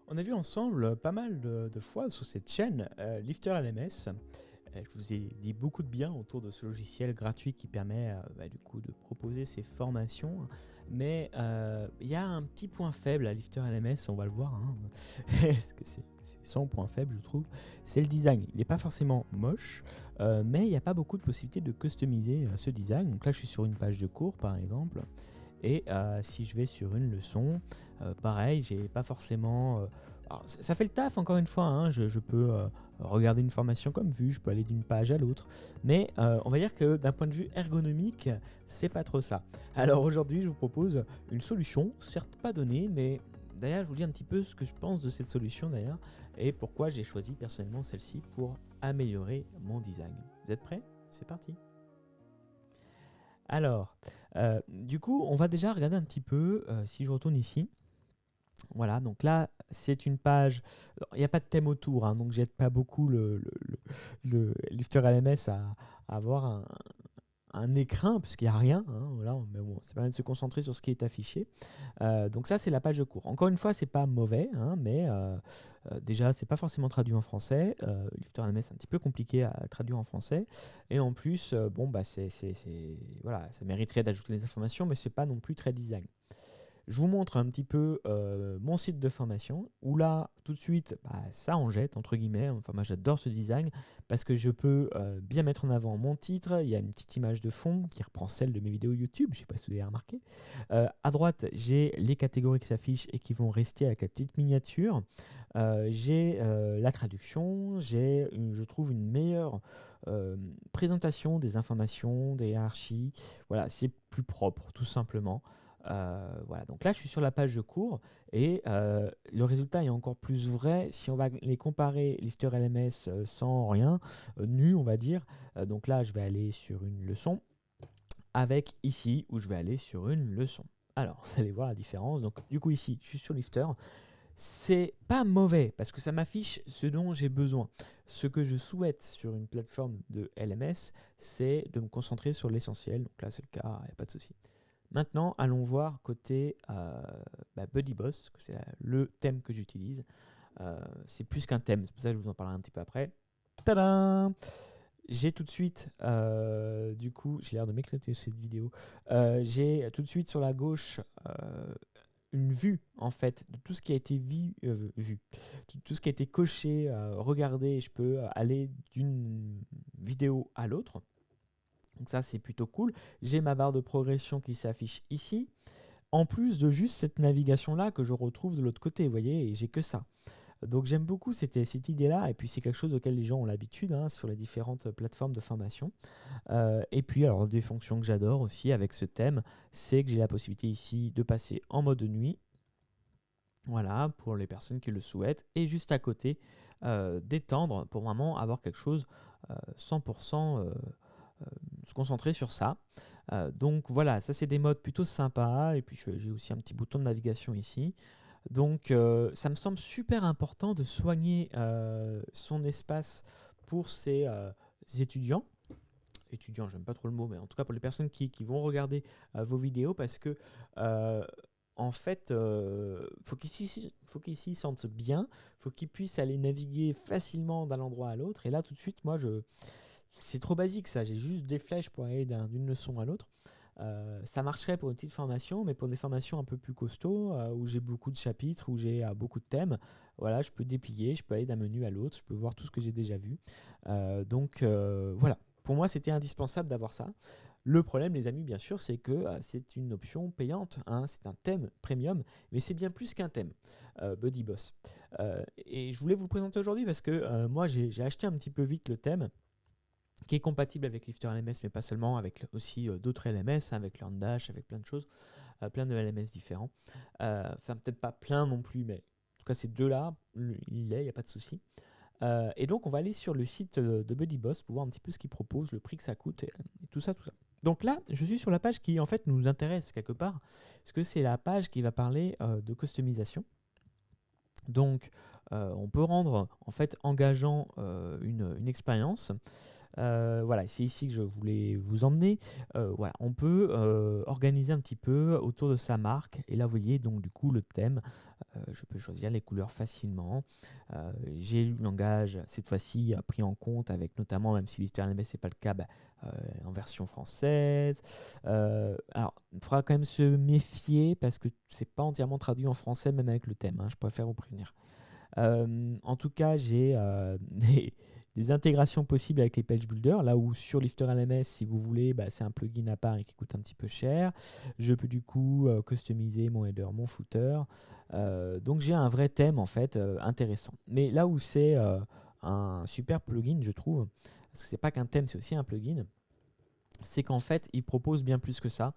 On a vu ensemble pas mal de fois sur cette chaîne Lifter LMS. Je vous ai dit beaucoup de bien autour de ce logiciel gratuit qui permet du coup de proposer ces formations. Mais il y a un petit point faible à Lifter LMS, on va le voir, hein. Parce que c'est son point faible, je trouve. C'est le design. Il n'est pas forcément moche, mais il n'y a pas beaucoup de possibilités de customiser ce design. Donc là, je suis sur une page de cours, par exemple. Et si je vais sur une leçon, pareil, j'ai pas forcément. Alors, ça fait le taf, encore une fois, hein, je peux regarder une formation comme vue, je peux aller d'une page à l'autre, mais on va dire que d'un point de vue ergonomique, c'est pas trop ça. Alors aujourd'hui, je vous propose une solution, certes pas donnée, mais d'ailleurs, je vous dis un petit peu ce que je pense de cette solution d'ailleurs, et pourquoi j'ai choisi personnellement celle-ci pour améliorer mon design. Vous êtes prêts? C'est parti! Alors, du coup, on va déjà regarder un petit peu, si je retourne ici. Voilà, donc là, c'est une page. Il n'y a pas de thème autour, hein, donc j'aide pas beaucoup le Lifter LMS à avoir un écrin, puisqu'il n'y a rien, hein, voilà, mais bon, ça permet de se concentrer sur ce qui est affiché. Donc ça, c'est la page de cours. Encore une fois, c'est pas mauvais, hein, mais déjà, c'est pas forcément traduit en français. Lifter LMS, c'est un petit peu compliqué à traduire en français. Et en plus, bon, bah, voilà, ça mériterait d'ajouter les informations, mais c'est pas non plus très design. Je vous montre un petit peu mon site de formation, où là, tout de suite, bah, ça en jette, entre guillemets. Enfin, moi, j'adore ce design, parce que je peux bien mettre en avant mon titre. Il y a une petite image de fond qui reprend celle de mes vidéos YouTube, je ne sais pas si vous avez remarqué. À droite, j'ai les catégories qui s'affichent et qui vont rester avec la petite miniature. J'ai la traduction, j'ai, je trouve, une meilleure présentation des informations, des hiérarchies. Voilà, c'est plus propre, tout simplement. Voilà, donc là je suis sur la page de cours et le résultat est encore plus vrai si on va les comparer Lifter LMS sans rien, nu on va dire. Donc là je vais aller sur une leçon avec ici où je vais aller sur une leçon. Alors vous allez voir la différence. Donc du coup ici je suis sur Lifter. C'est pas mauvais parce que ça m'affiche ce dont j'ai besoin. Ce que je souhaite sur une plateforme de LMS, c'est de me concentrer sur l'essentiel. Donc là c'est le cas, il n'y a pas de souci. Maintenant, allons voir côté BuddyBoss, que c'est le thème que j'utilise. C'est plus qu'un thème, c'est pour ça que je vous en parlerai un petit peu après. Tadam! J'ai tout de suite, du coup, j'ai l'air de m'éclater cette vidéo. J'ai tout de suite sur la gauche une vue en fait de tout ce qui a été vu, tout ce qui a été coché, regardé. Je peux aller d'une vidéo à l'autre. Donc ça, c'est plutôt cool. J'ai ma barre de progression qui s'affiche ici. En plus de juste cette navigation-là que je retrouve de l'autre côté, vous voyez, et j'ai que ça. Donc j'aime beaucoup cette idée-là, et puis c'est quelque chose auquel les gens ont l'habitude, hein, sur les différentes plateformes de formation. Et puis alors des fonctions que j'adore aussi avec ce thème, c'est que j'ai la possibilité ici de passer en mode nuit, voilà, pour les personnes qui le souhaitent, et juste à côté d'étendre pour vraiment avoir quelque chose 100% se concentrer sur ça. Donc voilà, ça c'est des modes plutôt sympas. Et puis j'ai aussi un petit bouton de navigation ici. Donc ça me semble super important de soigner son espace pour ses étudiants. Étudiants, j'aime pas trop le mot, mais en tout cas pour les personnes qui vont regarder vos vidéos, parce que en fait, faut qu'ils s'y sentent bien, faut qu'ils puissent aller naviguer facilement d'un endroit à l'autre. Et là, tout de suite, moi, c'est trop basique ça, j'ai juste des flèches pour aller d'une leçon à l'autre. Ça marcherait pour une petite formation, mais pour des formations un peu plus costauds, où j'ai beaucoup de chapitres, où j'ai beaucoup de thèmes, voilà, je peux déplier, je peux aller d'un menu à l'autre, je peux voir tout ce que j'ai déjà vu. Donc voilà, pour moi c'était indispensable d'avoir ça. Le problème, les amis, bien sûr, c'est que c'est une option payante, hein, c'est un thème premium, mais c'est bien plus qu'un thème, BuddyBoss. Et je voulais vous le présenter aujourd'hui parce que moi j'ai acheté un petit peu vite le thème, qui est compatible avec Lifter LMS, mais pas seulement, avec aussi d'autres LMS, hein, avec LearnDash, avec plein de choses, plein de LMS différents. Enfin, peut-être pas plein non plus, mais en tout cas, ces deux-là, il n'y a pas de souci. Et donc, on va aller sur le site de BuddyBoss pour voir un petit peu ce qu'il propose, le prix que ça coûte, et tout ça, tout ça. Donc là, je suis sur la page qui, en fait, nous intéresse quelque part, parce que c'est la page qui va parler de customisation. Donc, on peut rendre, en fait, engageant une expérience. Voilà, c'est ici que je voulais vous emmener. Voilà, on peut organiser un petit peu autour de sa marque. Et là, vous voyez, donc du coup, le thème, je peux choisir les couleurs facilement. J'ai le langage, cette fois-ci, pris en compte avec notamment, même si l'histoire LMS n'est pas le cas, euh, en version française. Alors, il faudra quand même se méfier parce que c'est pas entièrement traduit en français, même avec le thème, hein, je préfère vous prévenir. En tout cas, j'ai des intégrations possibles avec les page builders, là où sur Lifter LMS, si vous voulez, c'est un plugin à part et qui coûte un petit peu cher. Je peux du coup customiser mon header, mon footer. Donc j'ai un vrai thème en fait intéressant. Mais là où c'est un super plugin, je trouve, parce que c'est pas qu'un thème, c'est aussi un plugin, c'est qu'en fait, il propose bien plus que ça.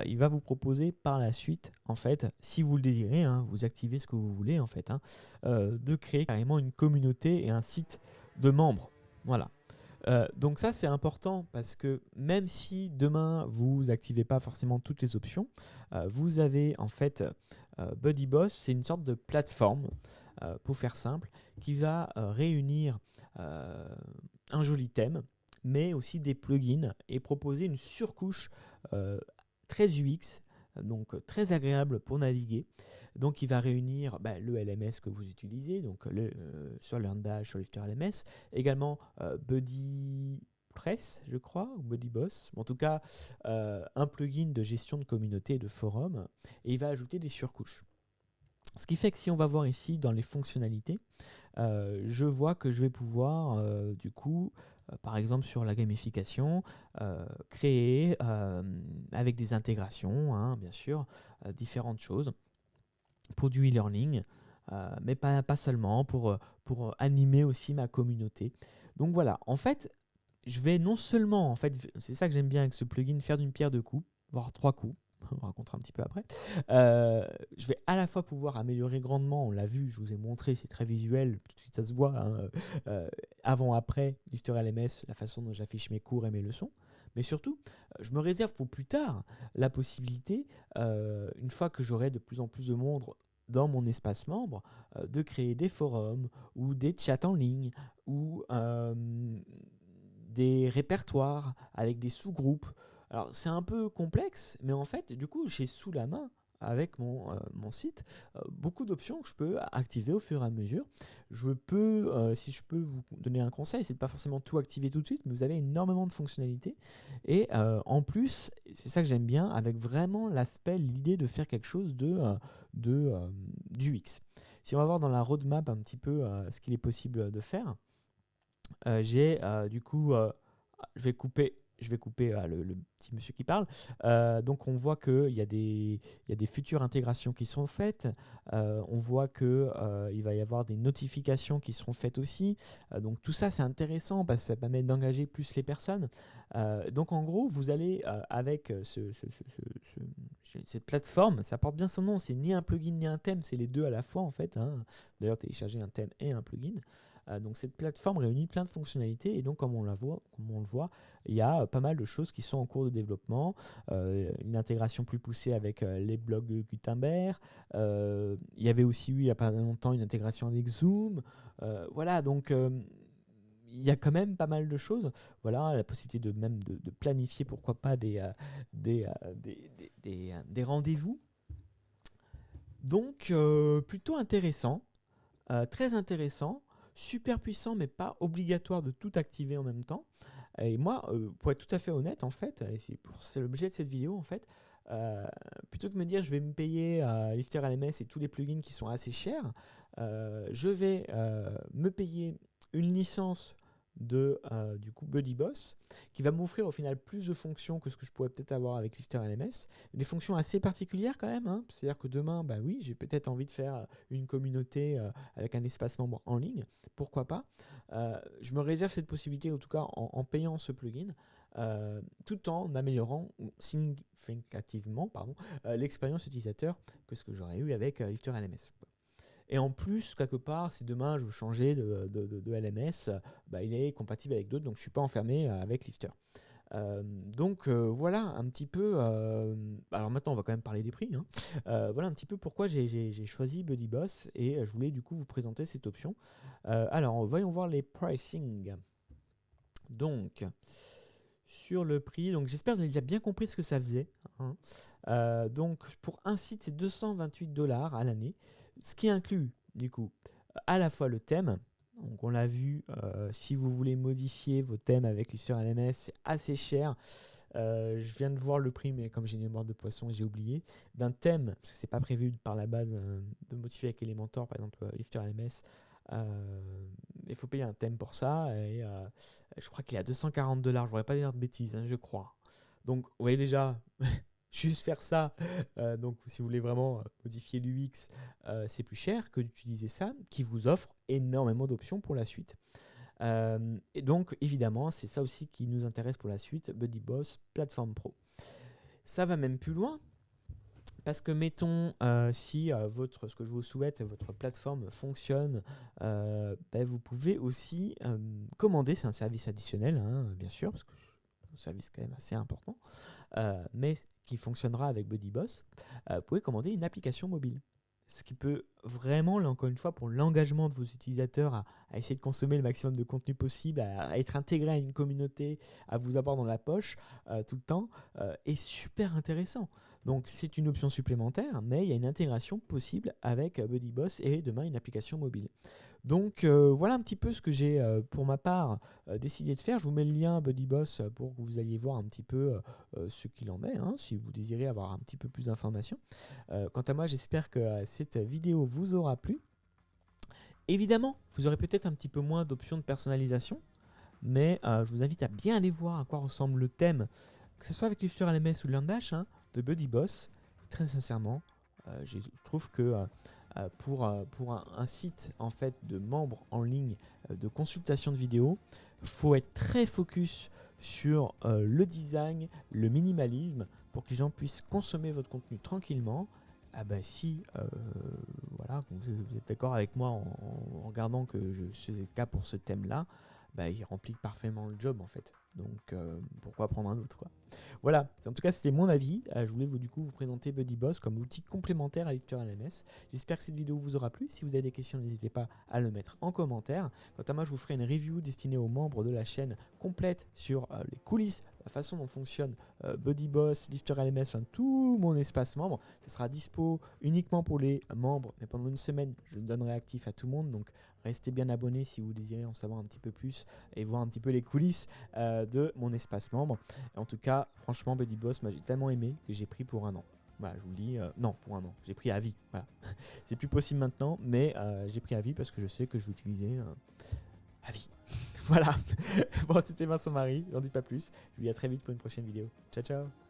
Il va vous proposer par la suite, en fait, si vous le désirez, hein, vous activez ce que vous voulez, en fait, hein, de créer carrément une communauté et un site de membres. Voilà. Donc ça, c'est important parce que même si demain, vous n'activez pas forcément toutes les options, vous avez en fait BuddyBoss, c'est une sorte de plateforme, pour faire simple, qui va réunir un joli thème, mais aussi des plugins et proposer une surcouche euh, très UX, donc très agréable pour naviguer. Donc il va réunir le LMS que vous utilisez, donc sur LearnDash, sur Lifter LMS, également BuddyPress, je crois, ou BuddyBoss, en tout cas un plugin de gestion de communauté et de forum, et il va ajouter des surcouches. Ce qui fait que si on va voir ici dans les fonctionnalités, je vois que je vais pouvoir du coup, par exemple sur la gamification, créer avec des intégrations, hein, bien sûr, différentes choses pour du e-learning, mais pas seulement, pour animer aussi ma communauté. Donc voilà, en fait, je vais non seulement, en fait, c'est ça que j'aime bien avec ce plugin, faire d'une pierre deux coups, voire trois coups. On racontera un petit peu après. Je vais à la fois pouvoir améliorer grandement, on l'a vu, je vous ai montré, c'est très visuel, tout de suite ça se voit, hein, avant-après, Lifter LMS, la façon dont j'affiche mes cours et mes leçons. Mais surtout, je me réserve pour plus tard la possibilité, une fois que j'aurai de plus en plus de monde dans mon espace membre, de créer des forums ou des chats en ligne ou des répertoires avec des sous-groupes. Alors c'est un peu complexe, mais en fait, du coup, j'ai sous la main avec mon site beaucoup d'options que je peux activer au fur et à mesure. Je peux, si je peux vous donner un conseil, c'est de pas forcément tout activer tout de suite, mais vous avez énormément de fonctionnalités. Et en plus, c'est ça que j'aime bien, avec vraiment l'aspect, l'idée de faire quelque chose d'UX. Si on va voir dans la roadmap un petit peu ce qu'il est possible de faire, j'ai du coup, je vais couper le petit monsieur qui parle. Donc on voit qu'il y a des futures intégrations qui sont faites. On voit qu'il va y avoir des notifications qui seront faites aussi. Donc tout ça c'est intéressant parce que ça permet d'engager plus les personnes. Donc en gros vous allez avec cette plateforme, ça porte bien son nom, c'est ni un plugin ni un thème, c'est les deux à la fois en fait, hein. D'ailleurs télécharger un thème et un plugin. Donc cette plateforme réunit plein de fonctionnalités et donc comme on le voit, il y a pas mal de choses qui sont en cours de développement. Une intégration plus poussée avec les blogs Gutenberg. Il y avait aussi eu il n'y a pas longtemps une intégration avec Zoom. Voilà, donc il y a quand même pas mal de choses. Voilà, la possibilité de planifier, pourquoi pas, des rendez-vous. Donc plutôt intéressant. Très intéressant, super puissant, mais pas obligatoire de tout activer en même temps. Et moi, pour être tout à fait honnête, en fait, et c'est l'objet de cette vidéo, en fait, plutôt que de me dire je vais me payer Lifter LMS et tous les plugins qui sont assez chers, je vais me payer une licence du coup BuddyBoss qui va m'offrir au final plus de fonctions que ce que je pourrais peut-être avoir avec Lifter LMS, des fonctions assez particulières quand même, hein. C'est-à-dire que demain, oui, j'ai peut-être envie de faire une communauté avec un espace membre en ligne, pourquoi pas. Je me réserve cette possibilité en tout cas en payant ce plugin, tout en améliorant significativement l'expérience utilisateur que ce que j'aurais eu avec Lifter LMS. Et en plus, quelque part, si demain je veux changer de LMS, il est compatible avec d'autres, donc je ne suis pas enfermé avec Lifter. Donc voilà un petit peu. Alors maintenant, on va quand même parler des prix, hein. Voilà un petit peu pourquoi j'ai choisi BuddyBoss et je voulais du coup vous présenter cette option. Alors voyons voir les pricing. Donc, sur le prix, donc j'espère que vous avez déjà bien compris ce que ça faisait, hein. Donc, pour un site, c'est 228 $ à l'année, ce qui inclut, du coup, à la fois le thème. Donc, on l'a vu, si vous voulez modifier vos thèmes avec Illustrator LMS, c'est assez cher. Je viens de voir le prix, mais comme j'ai une mémoire de poisson, j'ai oublié. D'un thème, parce que c'est pas prévu par la base de modifier avec Elementor, par exemple Illustrator LMS. Il faut payer un thème pour ça. Et je crois qu'il est à 240 $. Je ne voudrais pas dire de bêtises, hein, je crois. Donc, vous voyez déjà, juste faire ça. Donc, si vous voulez vraiment modifier l'UX, c'est plus cher que d'utiliser ça, qui vous offre énormément d'options pour la suite. Et donc, évidemment, c'est ça aussi qui nous intéresse pour la suite, BuddyBoss Platform Pro. Ça va même plus loin, parce que mettons, si ce que je vous souhaite, votre plateforme fonctionne, vous pouvez aussi commander, c'est un service additionnel, hein, bien sûr, parce que c'est un service quand même assez important, mais qui fonctionnera avec BuddyBoss. Vous pouvez commander une application mobile. Ce qui peut vraiment, là encore une fois, pour l'engagement de vos utilisateurs à essayer de consommer le maximum de contenu possible, à être intégré à une communauté, à vous avoir dans la poche tout le temps, est super intéressant. Donc c'est une option supplémentaire, mais il y a une intégration possible avec BuddyBoss et demain une application mobile. Donc voilà un petit peu ce que j'ai pour ma part décidé de faire. Je vous mets le lien BuddyBoss pour que vous alliez voir un petit peu ce qu'il en est, hein, si vous désirez avoir un petit peu plus d'informations. Quant à moi, j'espère que cette vidéo vous aura plu. Évidemment, vous aurez peut-être un petit peu moins d'options de personnalisation, mais je vous invite à bien aller voir à quoi ressemble le thème, que ce soit avec Illustrator LMS ou LearnDash, hein, de BuddyBoss. Très sincèrement, je trouve que pour un site en fait de membres en ligne de consultation de vidéos, faut être très focus sur le design, le minimalisme, pour que les gens puissent consommer votre contenu tranquillement. Si voilà, vous êtes d'accord avec moi en regardant que c'est le cas pour ce thème-là, il remplit parfaitement le job en fait. Donc pourquoi prendre un autre, quoi. Voilà, en tout cas c'était mon avis. Je voulais vous présenter BuddyBoss comme outil complémentaire à Illustrator LMS. J'espère que cette vidéo vous aura plu. Si vous avez des questions, n'hésitez pas à le mettre en commentaire. Quant à moi, je vous ferai une review destinée aux membres de la chaîne complète sur les coulisses, la façon dont fonctionne BuddyBoss, Illustrator LMS, enfin tout mon espace membre. Ce sera dispo uniquement pour les membres, mais pendant une semaine, je le donnerai actif à tout le monde. Donc restez bien abonnés si vous désirez en savoir un petit peu plus et voir un petit peu les coulisses de mon espace membre. Et en tout cas, franchement, BuddyBoss, j'ai tellement aimé que j'ai pris pour un an. Voilà, je vous le dis, non, pour un an, j'ai pris à vie. Voilà. C'est plus possible maintenant, mais j'ai pris à vie parce que je sais que je vais l'utiliser à vie. Voilà. Bon, c'était Vincent Marie, j'en dis pas plus. Je vous dis à très vite pour une prochaine vidéo. Ciao, ciao.